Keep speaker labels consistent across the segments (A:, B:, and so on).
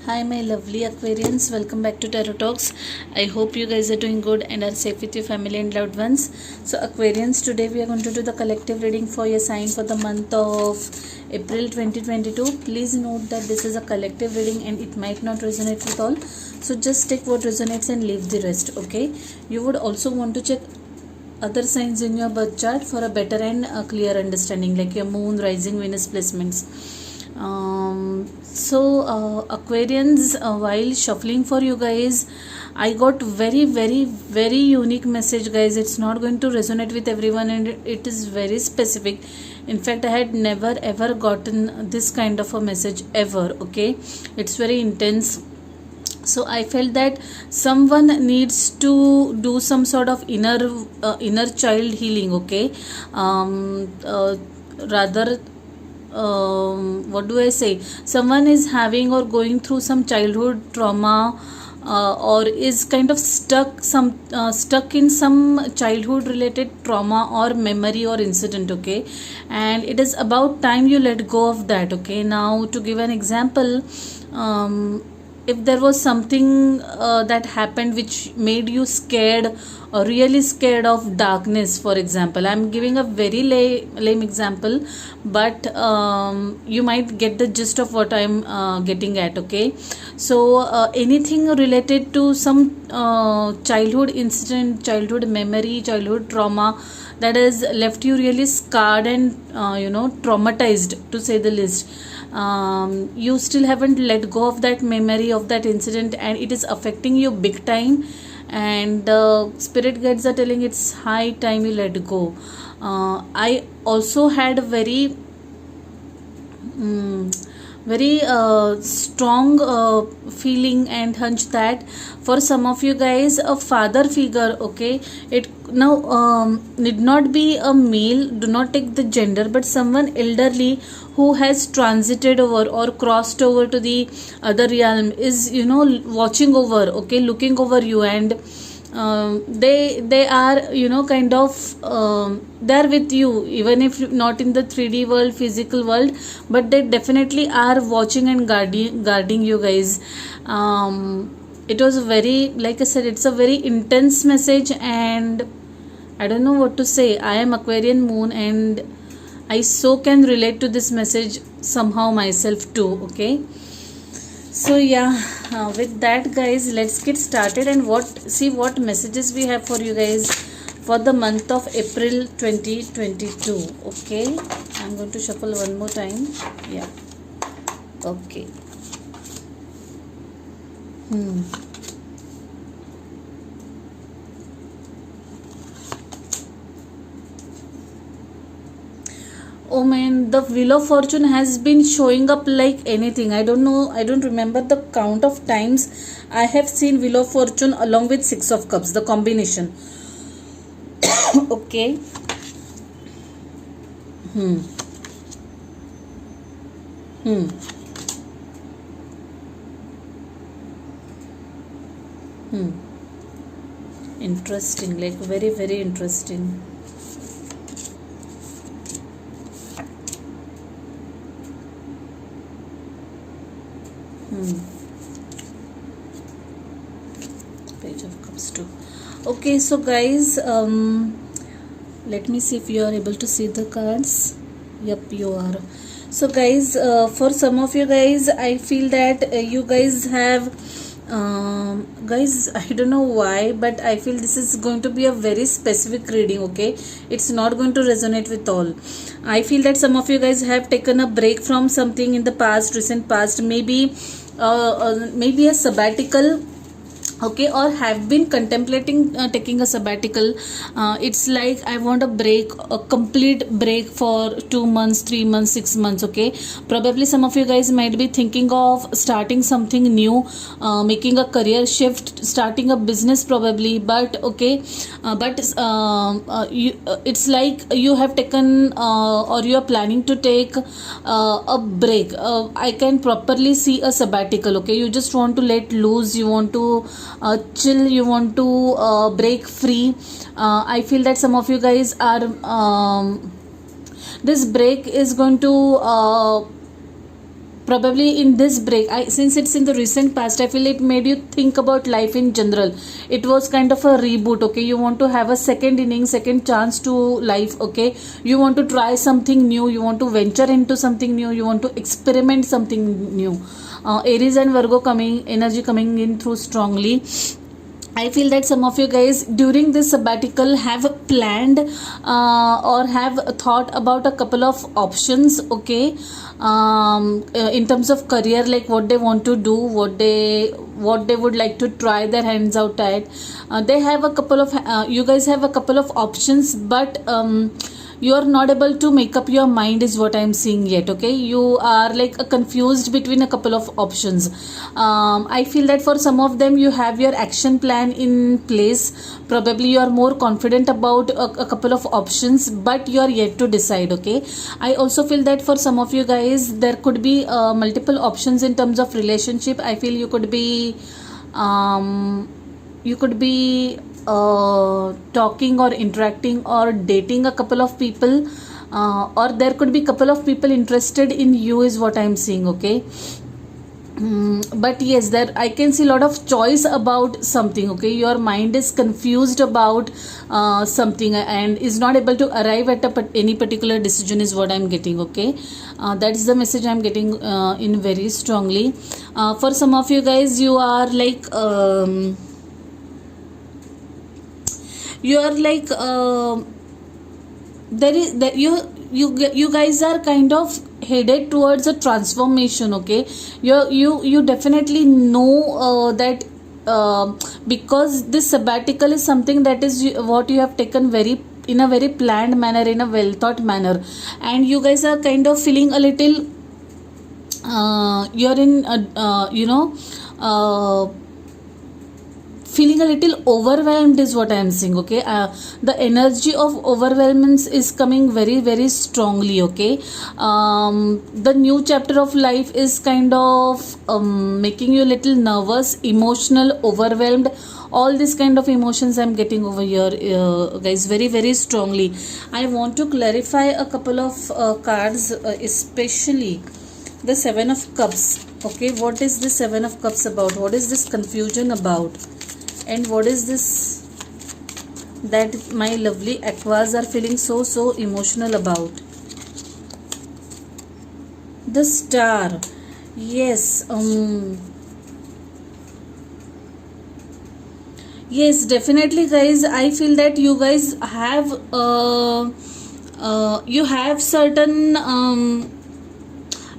A: Hi, my lovely Aquarians. Welcome back to Tarot Talks. I hope you guys are doing good and are safe with your family and loved ones. So, Aquarians, today we are going to do the collective reading for your sign for the month of April 2022. Please note that this is a collective reading and it might not resonate with all. So, just take what resonates and leave the rest, okay? You would also want to check other signs in your birth chart for a better and clear understanding, like your moon, rising, Venus placements. Aquarians, while shuffling for you guys, I got very unique message, guys. It's not going to resonate with everyone and it is very specific. In fact, I had never ever gotten this kind of a message ever, okay? It's very intense. So I felt that someone needs to do some sort of inner child healing, okay? Rather, what do I say? Someone is having or going through some childhood trauma, or is kind of stuck in some childhood related trauma or memory or incident, okay? And it is about time you let go of that, okay? Now, to give an example, if there was something that happened which made you scared or really scared of darkness, for example, I'm giving a very lame example, but you might get the gist of what I'm getting at, okay? So anything related to some childhood incident, childhood memory, childhood trauma that has left you really scarred and traumatized, to say the least. You still haven't let go of that memory of that incident and it is affecting you big time, and spirit guides are telling it's high time you let go. I also had a very strong feeling and hunch that for some of you guys, a father figure, okay, it now need not be a male, do not take the gender, but someone elderly who has transited over or crossed over to the other realm is watching over, okay, looking over you, and they are kind of they're with you, even if not in the 3D world, physical world, but they definitely are watching and guarding you guys. It was very, like I said, it's a very intense message, and I don't know what to say. I am Aquarian moon and I so can relate to this message somehow myself too, okay? So yeah, with that, guys, let's get started and see what messages we have for you guys for the month of April 2022, okay? I'm going to shuffle one more time. Yeah, okay. Oh man, the Wheel of Fortune has been showing up like anything. I don't know, I don't remember the count of times I have seen Wheel of Fortune along with Six of Cups, the combination. Okay. Interesting, like very interesting. Page of Cups too. Okay, so guys, let me see if you are able to see the cards. Yep, you are. So guys, for some of you guys, I feel that you guys have guys, I don't know why, but I feel this is going to be a very specific reading, okay? It's not going to resonate with all. I feel that some of you guys have taken a break from something in the past, recent past, maybe maybe a sabbatical, okay, or have been contemplating taking a sabbatical. It's like I want a break, a complete break for 2 months, 3 months, 6 months, okay? Probably some of you guys might be thinking of starting something new, making a career shift, starting a business probably, but okay, it's like you have taken or you are planning to take a break. I can properly see a sabbatical, okay? You just want to let loose, you want to chill, you want to break free. I feel that some of you guys are this break is going to probably in this break, since it's in the recent past, I feel it made you think about life in general. It was kind of a reboot. Okay, you want to have a second inning, second chance to life. Okay, you want to try something new, you want to venture into something new, you want to experiment something new. Aries and Virgo energy coming in through strongly. I feel that some of you guys during this sabbatical have planned or have thought about a couple of options. Okay, in terms of career, like what they want to do, what they would like to try their hands out at. They have a couple of you guys have a couple of options, but you are not able to make up your mind is what I'm seeing yet. Okay, you are like confused between a couple of options. I feel that for some of them you have your action plan in place. Probably you are more confident about a couple of options, but you are yet to decide. Okay, I also feel that for some of you guys there could be multiple options in terms of relationship. I feel you could be talking or interacting or dating a couple of people, or there could be couple of people interested in you is what I'm seeing. Okay, but yes, there I can see a lot of choice about something. Okay, your mind is confused about something and is not able to arrive at any particular decision is what I'm getting. Okay, that is the message I'm getting in very strongly. For some of you guys, you are like there is that you guys are kind of headed towards a transformation. Okay, you definitely know that because this sabbatical is something that is what you have taken in a very planned manner, in a well thought manner, and you guys are kind of feeling a little you're in feeling a little overwhelmed is what I am saying. Okay, the energy of overwhelmance is coming very very strongly. Okay, the new chapter of life is kind of making you a little nervous, emotional, overwhelmed. All these kind of emotions I'm getting over here, guys, very very strongly. I want to clarify a couple of cards, especially the Seven of Cups. Okay, what is the Seven of Cups about? What is this confusion about? And what is this that my lovely aquas are feeling so emotional about? The Star. Yes, yes, definitely guys, I feel that you guys have you have certain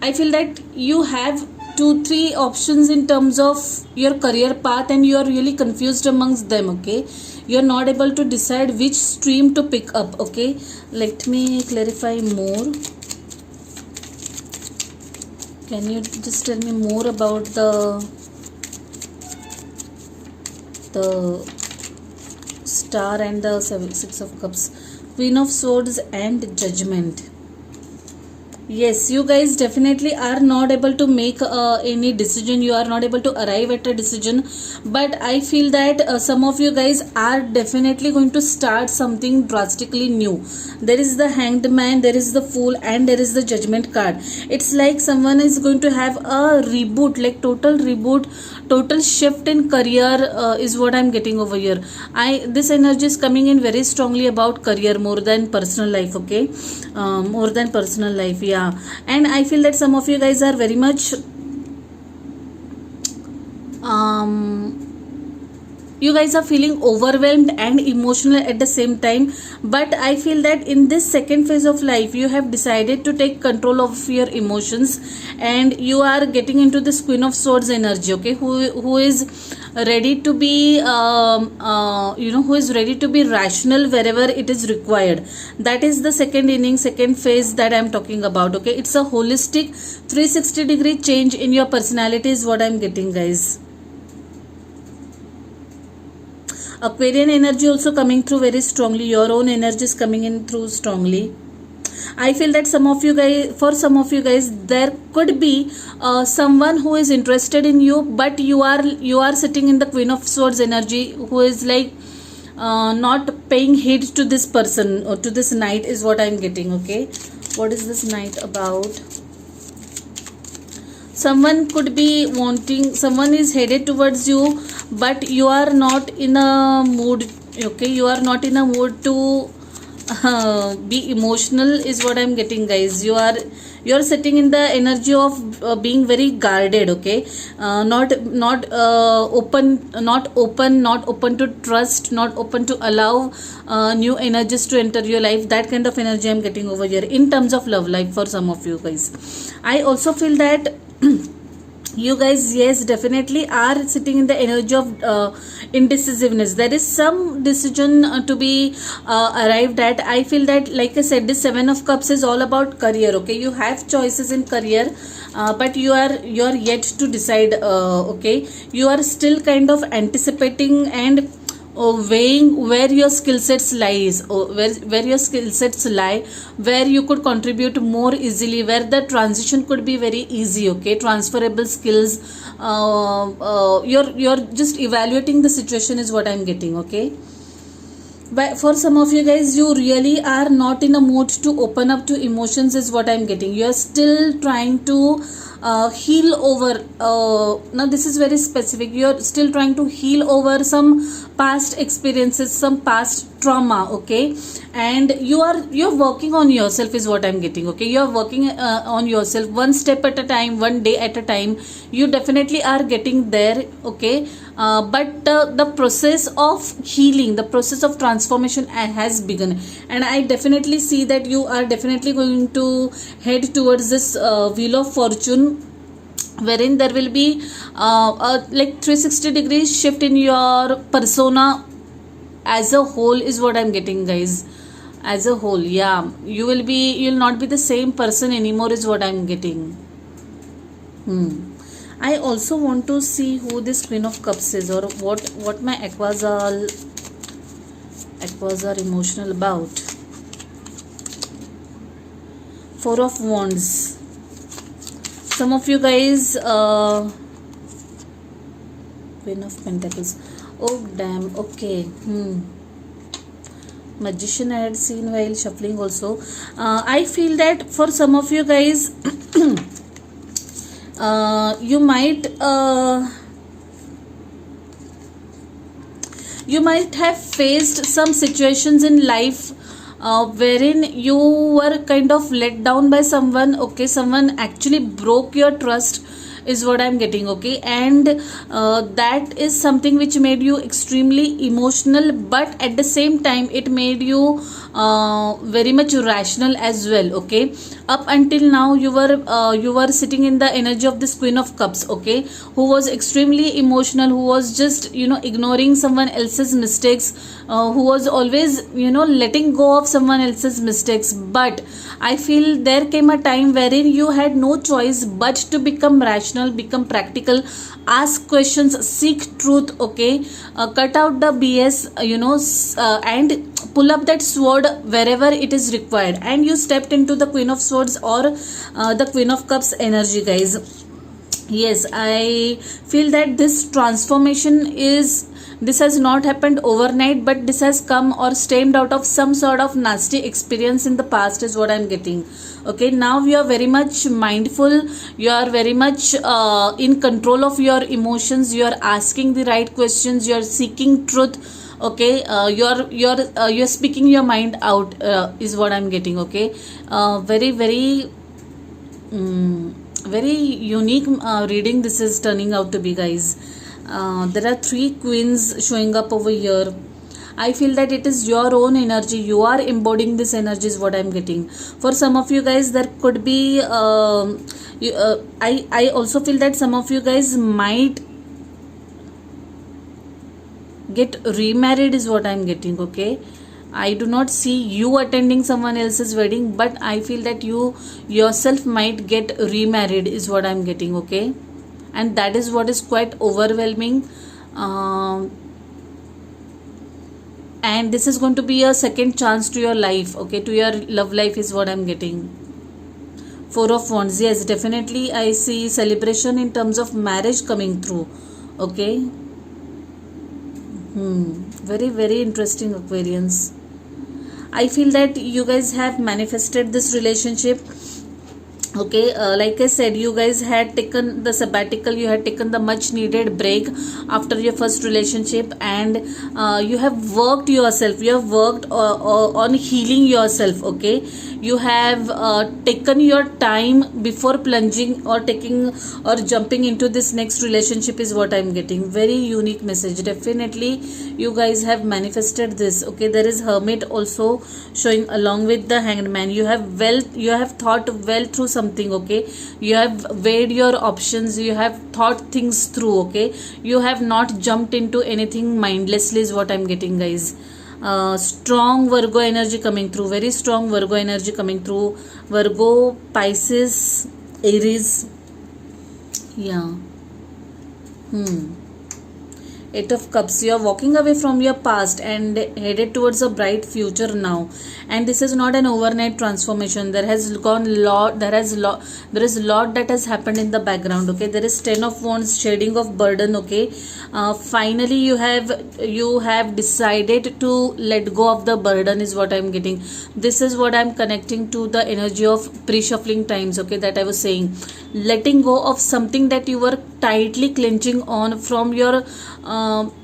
A: I feel that you have 2-3 options in terms of your career path, and you are really confused amongst them. Okay, you are not able to decide which stream to pick up. Okay, let me clarify more. Can you just tell me more about the Star and the Six of Cups, Queen of Swords and Judgment? Yes, you guys definitely are not able to make any decision. You are not able to arrive at a decision, but I feel that some of you guys are definitely going to start something drastically new. There is the Hanged Man, there is the Fool, and there is the Judgment card. It's like someone is going to have a reboot, like total reboot, total shift in career is what I'm getting over here. This energy is coming in very strongly about career more than personal life. Okay, more than personal life. Yeah, and I feel that some of you guys are very much you guys are feeling overwhelmed and emotional at the same time, but I feel that in this second phase of life you have decided to take control of your emotions, and you are getting into this Queen of Swords energy. Okay, who is ready to be who is ready to be rational wherever it is required. That is the second inning, second phase that I'm talking about. Okay, it's a holistic 360-degree change in your personality is what I'm getting, guys. Aquarian energy also coming through very strongly. Your own energy is coming in through strongly. I feel that for some of you guys, there could be someone who is interested in you, but you are sitting in the Queen of Swords energy, who is like not paying heed to this person or to this knight is what I'm getting. Okay, what is this knight about? someone could be wanting, someone is headed towards you, but you are not in a mood. Okay, you are not in a mood to be emotional is what I'm getting, guys. You are sitting in the energy of being very guarded. Okay, not open to trust, not open to allow new energies to enter your life. That kind of energy I'm getting over here in terms of love life for some of you guys. I also feel that you guys, yes, definitely are sitting in the energy of indecisiveness. There is some decision to be arrived at. I feel that, like I said, this Seven of Cups is all about career. Okay, you have choices in career, but you are yet to decide. Okay, you are still kind of anticipating and weighing where your skill sets lies, or where your skill sets lie, where you could contribute more easily, where the transition could be very easy. Okay, transferable skills. You're just evaluating the situation is what I'm getting. Okay, but for some of you guys, you really are not in a mood to open up to emotions is what I'm getting. You are still trying to heal over. Now this is very specific. You are still trying to heal over some past experiences, some past trauma. Okay, and you're working on yourself is what I'm getting. Okay, you're working on yourself one step at a time, one day at a time. You definitely are getting there. Okay, but the process of healing, the process of transformation has begun, and I definitely see that you are definitely going to head towards this wheel of fortune, wherein there will be like 360 degrees shift in your persona as a whole is what I'm getting, guys. As a whole, yeah, you'll not be the same person anymore is what I'm getting. I also want to see who this Queen of Cups is, or what my aquas are emotional about. Four of Wands. Some of you guys, Queen of Pentacles. Oh damn. Okay. Magician I had seen while shuffling also. I feel that for some of you guys, you might have faced some situations in life wherein you were kind of let down by someone. Okay, someone actually broke your trust is what I'm getting. Okay, and that is something which made you extremely emotional, but at the same time it made you very much rational as well. Okay, up until now you were sitting in the energy of this Queen of Cups. Okay, who was extremely emotional, who was just ignoring someone else's mistakes, who was always letting go of someone else's mistakes. But I feel there came a time wherein you had no choice but to become rational, become practical, ask questions, seek truth. Okay, cut out the BS, and pull up that sword wherever it is required, and you stepped into the Queen of Swords or the Queen of Cups energy, guys. Yes, I feel that this transformation this has not happened overnight, but this has come or stemmed out of some sort of nasty experience in the past is what I'm getting. Okay, now you are very much mindful, you are very much in control of your emotions, you are asking the right questions, you are seeking truth. Okay, you're speaking your mind out is what I'm getting. Okay, very very very unique reading this is turning out to be, guys. There are three queens showing up over here. I feel that it is your own energy, you are embodying this energy is what I'm getting. For some of you guys, there could be I also feel that some of you guys might get remarried is what I'm getting. Okay, I do not see you attending someone else's wedding, but I feel that you yourself might get remarried is what I'm getting. Okay, and that is what is quite overwhelming, and this is going to be a second chance to your life. Okay, to your love life is what I'm getting. Four of Wands. Yes, definitely I see celebration in terms of marriage coming through. Okay, very very interesting, Aquarians. I feel that you guys have manifested this relationship, Okay, like I said, you guys had taken the sabbatical, you had taken the much needed break after your first relationship, and you have worked yourself, you have worked on healing yourself. Okay, you have taken your time before plunging or taking or jumping into this next relationship is what I'm getting. Very unique message. Definitely you guys have manifested this. Okay, there is hermit also showing along with the hanged man. You have thought well through something. Okay, you have weighed your options, you have thought things through. Okay, you have not jumped into anything mindlessly is what I'm getting, guys. Strong Virgo energy coming through, very strong Virgo energy coming through. Virgo, Pisces, Aries. Yeah. Eight of Cups. You are walking away from your past and headed towards a bright future now. And this is not an overnight transformation. There is lot that has happened in the background. Okay, there is 10 of Wands, shedding of burden. Okay, finally you have decided to let go of the burden is what I'm getting. This is what I'm connecting to the energy of pre-shuffling times. Okay, that I was saying, letting go of something that you were tightly clenching on from your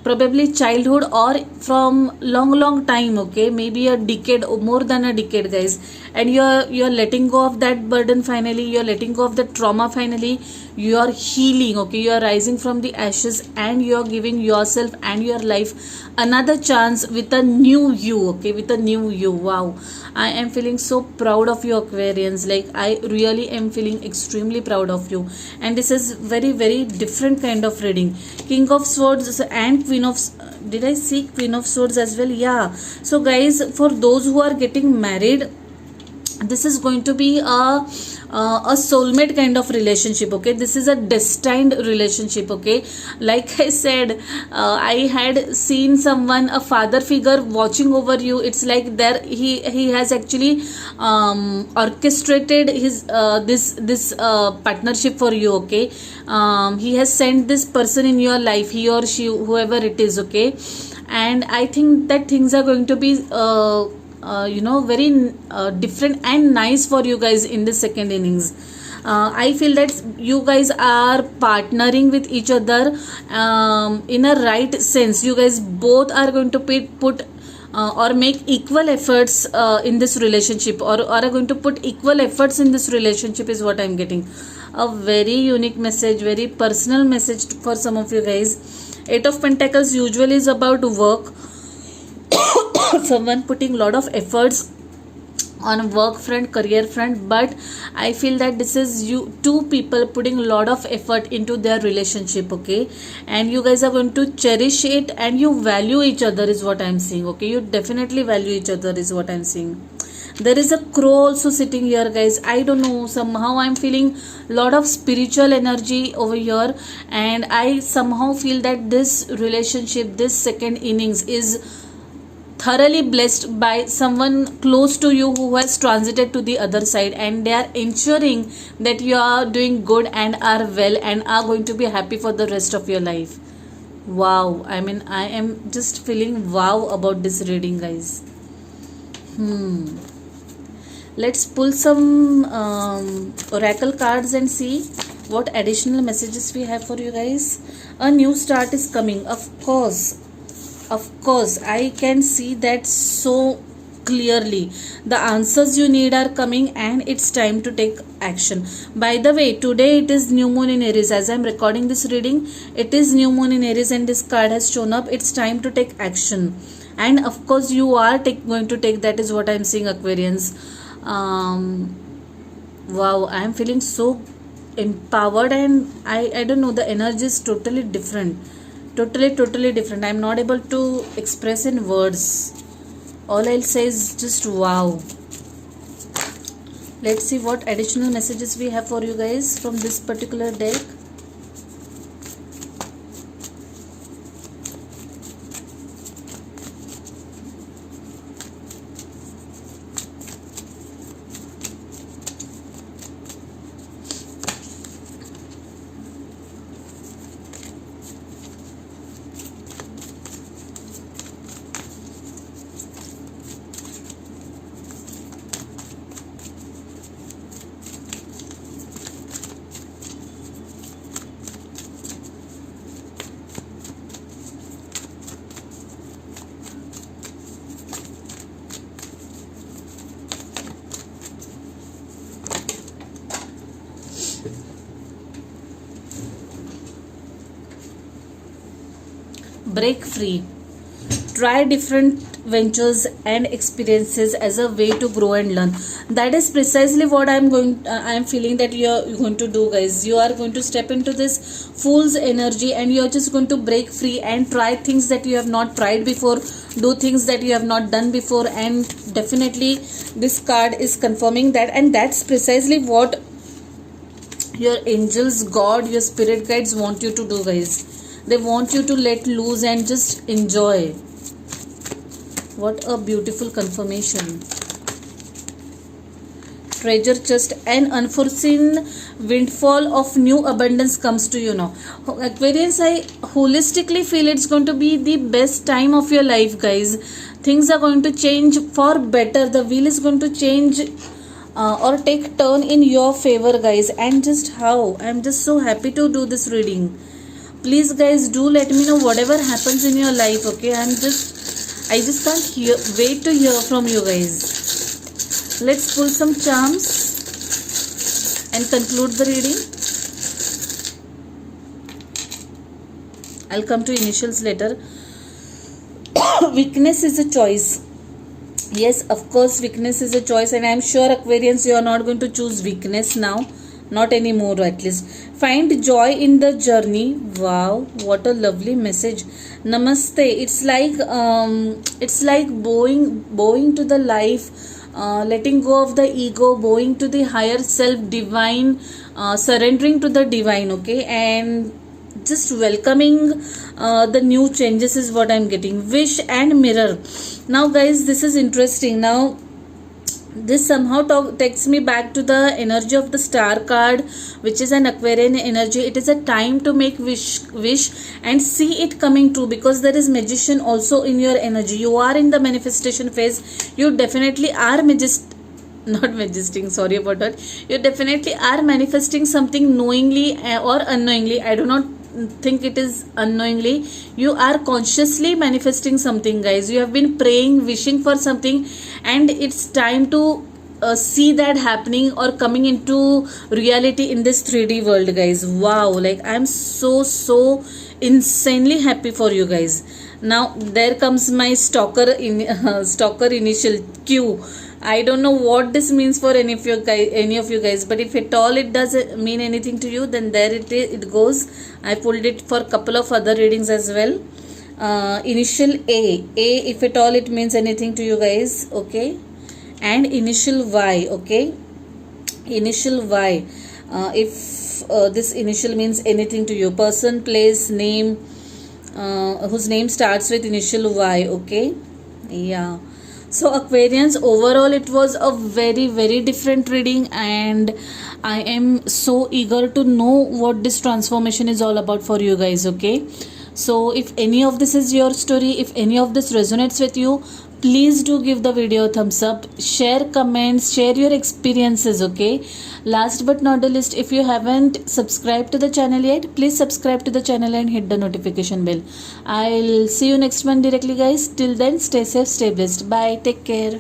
A: probably childhood or from long time. Okay, maybe a decade or more than a decade, guys, and you're letting go of that burden. Finally you're letting go of the trauma. Finally you are healing. Okay, you are rising from the ashes and you are giving yourself and your life another chance with a new you. Okay, with a new you. Wow, I am feeling so proud of you, Aquarians. Like, I really am feeling extremely proud of you. And this is very different kind of reading. King of Swords and Queen of, did I see Queen of Swords as well? Yeah. So guys, for those who are getting married, this is going to be a soulmate kind of relationship. Okay, this is a destined relationship. Okay, like I said, I had seen someone, a father figure watching over you. It's like there he has actually orchestrated his this partnership for you. Okay, he has sent this person in your life, he or she, whoever it is. Okay, and I think that things are going to be very different and nice for you guys in the second innings. I feel that you guys are partnering with each other in a right sense. You guys both are going to put or make equal efforts in this relationship, or are going to put equal efforts in this relationship is what I'm getting. A very unique message, very personal message for some of you guys. Eight of Pentacles usually is about work. Someone putting lot of efforts on work front, career front, but I feel that this is you two people putting a lot of effort into their relationship. Okay, and you guys are going to cherish it and you value each other is what I'm seeing. Okay, you definitely value each other is what I'm seeing. There is a crow also sitting here, guys. I don't know, somehow I'm feeling lot of spiritual energy over here, and I somehow feel that this relationship, this second innings is thoroughly blessed by someone close to you who has transited to the other side, and they are ensuring that you are doing good and are well and are going to be happy for the rest of your life. Wow, I mean, I am just feeling wow about this reading, guys. Let's pull some oracle cards and see what additional messages we have for you guys. A new start is coming, of course, I can see that so clearly. The answers you need are coming and it's time to take action. By the way, today it is new moon in Aries. As I'm recording this reading, it is new moon in Aries and this card has shown up. It's time to take action, and of course you are going to take. That is what I'm seeing, Aquarians. Wow, I'm feeling so empowered, and I don't know, the energy is totally different. Totally different. I'm not able to express in words. All I'll say is just wow. Let's see what additional messages we have for you guys from this particular deck. break free, try different ventures and experiences as a way to grow and learn. That is precisely what I am feeling that you are going to do, guys. You are going to step into this fool's energy and you are just going to break free and try things that you have not tried before, do things that you have not done before, and definitely this card is confirming that. And that's precisely what your angels, God, your spirit guides want you to do, guys. They want you to let loose and just enjoy. What a beautiful confirmation. Treasure chest, an unforeseen windfall of new abundance comes to you now. Aquarius, I holistically feel it's going to be the best time of your life, guys. Things are going to change for better. The wheel is going to change or take turn in your favor, guys. And just how I'm just so happy to do this reading. Please, guys, do let me know whatever happens in your life, okay? I just can't wait to hear from you, guys. Let's pull some charms and conclude the reading. I'll come to initials later. Weakness is a choice. Yes, of course, weakness is a choice, and I'm sure, Aquarians, you are not going to choose weakness now. Not anymore, at least. Find joy in the journey. Wow, what a lovely message. Namaste. It's like bowing to the life, letting go of the ego, bowing to the higher self, divine, surrendering to the divine, okay, and just welcoming the new changes is what I'm getting. Wish and mirror. Now, guys, this is interesting. Now, this somehow takes me back to the energy of the star card, which is an Aquarian energy. It is a time to make wish and see it coming true, because there is magician also in your energy. You are in the manifestation phase. You definitely are sorry about that. You definitely are manifesting something knowingly or unknowingly. I do not think it is unknowingly. You are consciously manifesting something, guys. You have been praying, wishing for something, and it's time to see that happening or coming into reality in this 3D world, guys. Wow, like I'm so insanely happy for you guys. Now there comes my stalker initial Q. I don't know what this means for any of you guys, but if at all it doesn't mean anything to you, then there it goes. I pulled it for a couple of other readings as well. Initial A, if at all it means anything to you guys, okay, and initial Y, okay, initial Y. If this initial means anything to you, person, place, name, whose name starts with initial Y, okay, yeah. So, Aquarians, overall it was a very different reading, and I am so eager to know what this transformation is all about for you guys, okay? So if any of this is your story, if any of this resonates with you, please do give the video a thumbs up, share comments, share your experiences, okay? Last but not the least, if you haven't subscribed to the channel yet, please subscribe to the channel and hit the notification bell. I'll see you next one directly, guys. Till then, stay safe, stay blessed. Bye, take care.